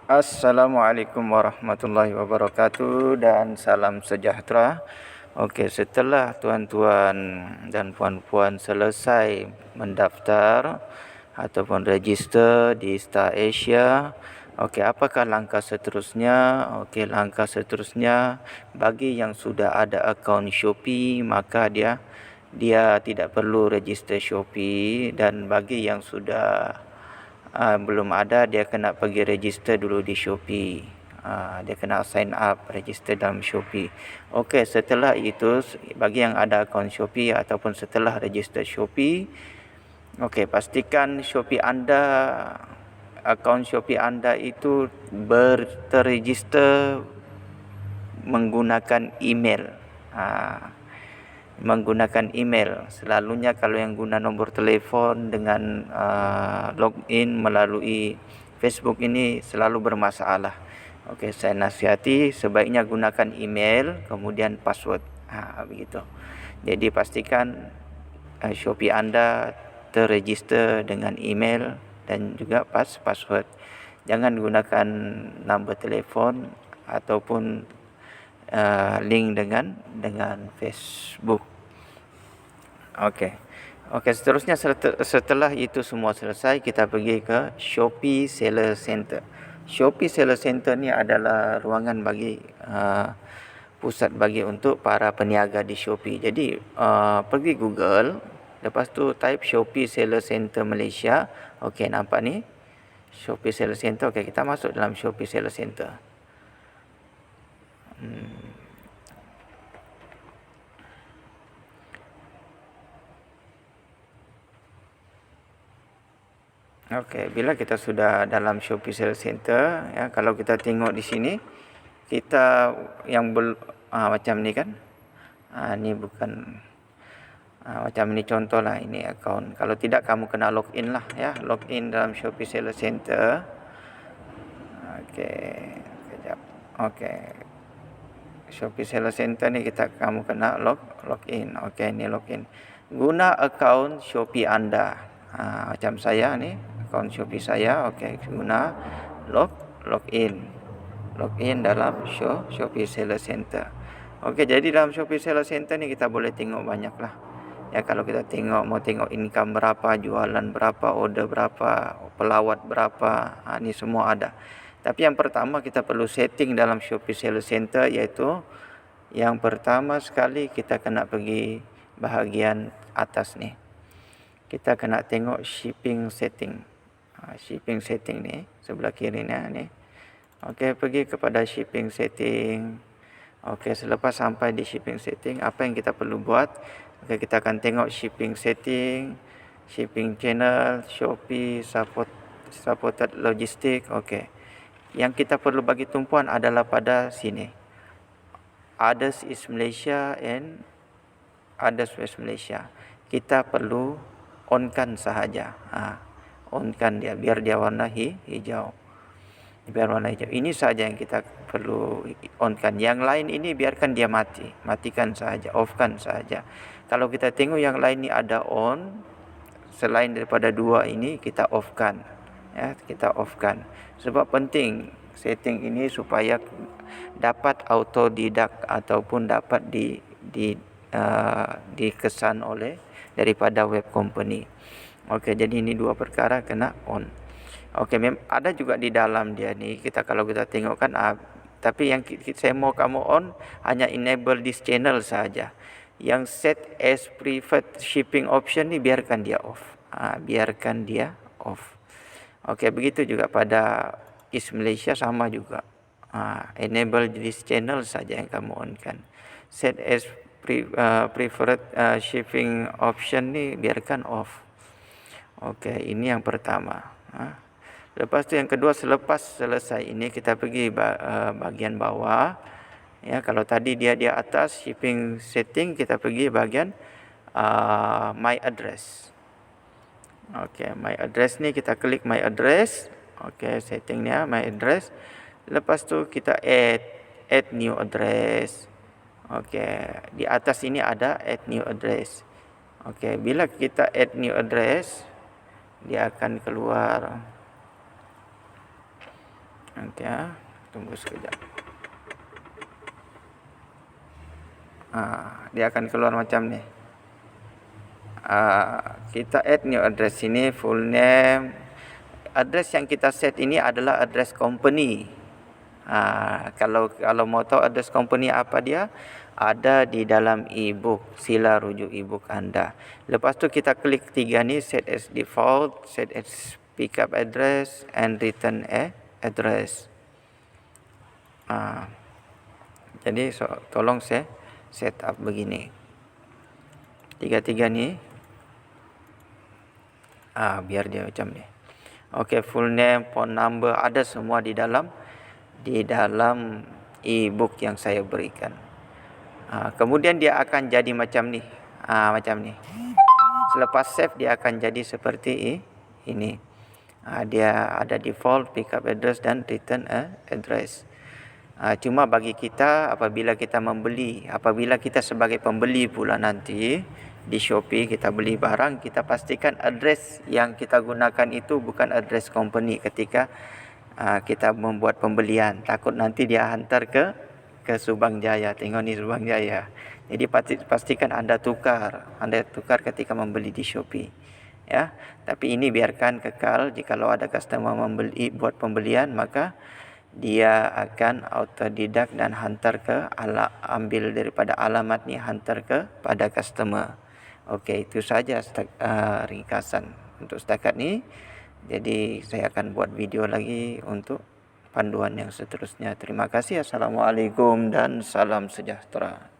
Assalamualaikum warahmatullahi wabarakatuh dan salam sejahtera. Okey, setelah tuan-tuan dan puan-puan selesai mendaftar ataupun register di Star Asia, okey, apakah langkah seterusnya? Okey, langkah seterusnya bagi yang sudah ada akaun Shopee, maka dia tidak perlu register Shopee, dan bagi yang sudah belum ada, dia kena pergi register dulu di Shopee. Dia kena sign up, register dalam Shopee. Okey, setelah itu bagi yang ada akaun Shopee ataupun setelah register Shopee, okey, pastikan Shopee anda, akaun Shopee anda itu terregister menggunakan email. Menggunakan email. Selalunya kalau yang guna nombor telefon dengan login melalui Facebook ini selalu bermasalah. Okey, saya nasihati sebaiknya gunakan email kemudian password. Begitu. Jadi pastikan Shopee anda terregister dengan email dan juga password. Jangan gunakan nombor telefon ataupun link dengan Facebook. Okey. Okey, seterusnya setelah itu semua selesai, kita pergi ke Shopee Seller Center. Shopee Seller Center ni adalah ruangan bagi pusat bagi untuk para peniaga di Shopee. Jadi pergi Google, lepas tu type Shopee Seller Center Malaysia. Okey, nampak ni? Shopee Seller Center. Okey, kita masuk dalam Shopee Seller Center. Okey, bila kita sudah dalam Shopee Seller Center, ya, kalau kita tengok di sini, kita yang macam ni kan. Ni bukan macam ni contohlah, ini akaun. Kalau tidak kamu kena login lah, ya, login dalam Shopee Seller Center. Okey, kejap. Okey. Shopee Seller Center ni kamu kena login. Okey, ni login. Guna akaun Shopee anda. Macam saya ni, akaun Shopee saya. Okey, guna login. Login dalam Shopee Seller Center. Okey, jadi dalam Shopee Seller Center ni kita boleh tengok banyak lah. Ya, kalau kita mau tengok income berapa, jualan berapa, order berapa, pelawat berapa, ni semua ada. Tapi yang pertama kita perlu setting dalam Shopee Seller Center, iaitu yang pertama sekali kita kena pergi bahagian atas ni. Kita kena tengok shipping setting. Shipping setting ni sebelah kiri ni. Okey, pergi kepada shipping setting. Okey, selepas sampai di shipping setting, apa yang kita perlu buat? Okey, kita akan tengok shipping setting, shipping channel, Shopee, supported logistik. Okey. Yang kita perlu bagi tumpuan adalah pada sini. Others is Malaysia and Others West Malaysia. Kita perlu onkan sahaja. Onkan dia biar dia warna hijau. Biar warna hijau. Ini saja yang kita perlu onkan. Yang lain ini biarkan dia mati. Matikan sahaja, offkan sahaja. Kalau kita tengok yang lain ni ada on, selain daripada dua ini kita offkan. Ya, kita offkan. Sebab penting setting ini supaya dapat auto deduct ataupun dapat dikesan oleh daripada web company. Okey, jadi ini dua perkara kena on. Okey, ada juga di dalam dia ni, kalau kita tengok kan, tapi yang saya mau kamu on hanya enable this channel saja. Yang set as preferred shipping option ni biarkan dia off. Biarkan dia off. Okey, begitu juga pada East Malaysia sama juga. Enable this channel saja yang kamu on kan. Set as preferred shipping option ni biarkan off. Okey, ini yang pertama. Lepas tu yang kedua, selepas selesai ini kita pergi bahagian bawah. Ya, kalau tadi dia di atas shipping setting, kita pergi bahagian my address. Okey, my address ni kita klik my address. Okey, settingnya my address. Lepas tu kita add new address. Okey, di atas ini ada add new address. Okey, bila kita add new address, dia akan keluar. Nanti tunggu sekejap. Dia akan keluar macam ni. Kita add new address sini, full name. Address yang kita set ini adalah address company. Kalau mau tahu address company apa dia, ada di dalam e-book. Sila rujuk e-book anda. Lepas tu kita klik 3 ni, set as default, set as pickup address and return address. Jadi tolong saya set up begini. 3 ni biar dia macam ni. Okey, full name, phone number ada semua di dalam e-book yang saya berikan. Kemudian dia akan jadi macam ni. Macam ni. Selepas save dia akan jadi seperti ini. Dia ada default, pickup address dan return address. Cuma bagi kita apabila kita sebagai pembeli pula nanti di Shopee kita beli barang, kita pastikan address yang kita gunakan itu bukan address company ketika kita membuat pembelian. Takut nanti dia hantar ke Subang Jaya. Tengok ni Subang Jaya. Jadi pastikan anda tukar ketika membeli di Shopee. Ya, tapi ini biarkan kekal. Jikalau ada customer buat pembelian, maka dia akan autodidak dan ambil daripada alamat ni, hantar pada customer. Okey, itu saja ringkasan untuk setakat ni. Jadi saya akan buat video lagi untuk panduan yang seterusnya. Terima kasih. Assalamualaikum dan salam sejahtera.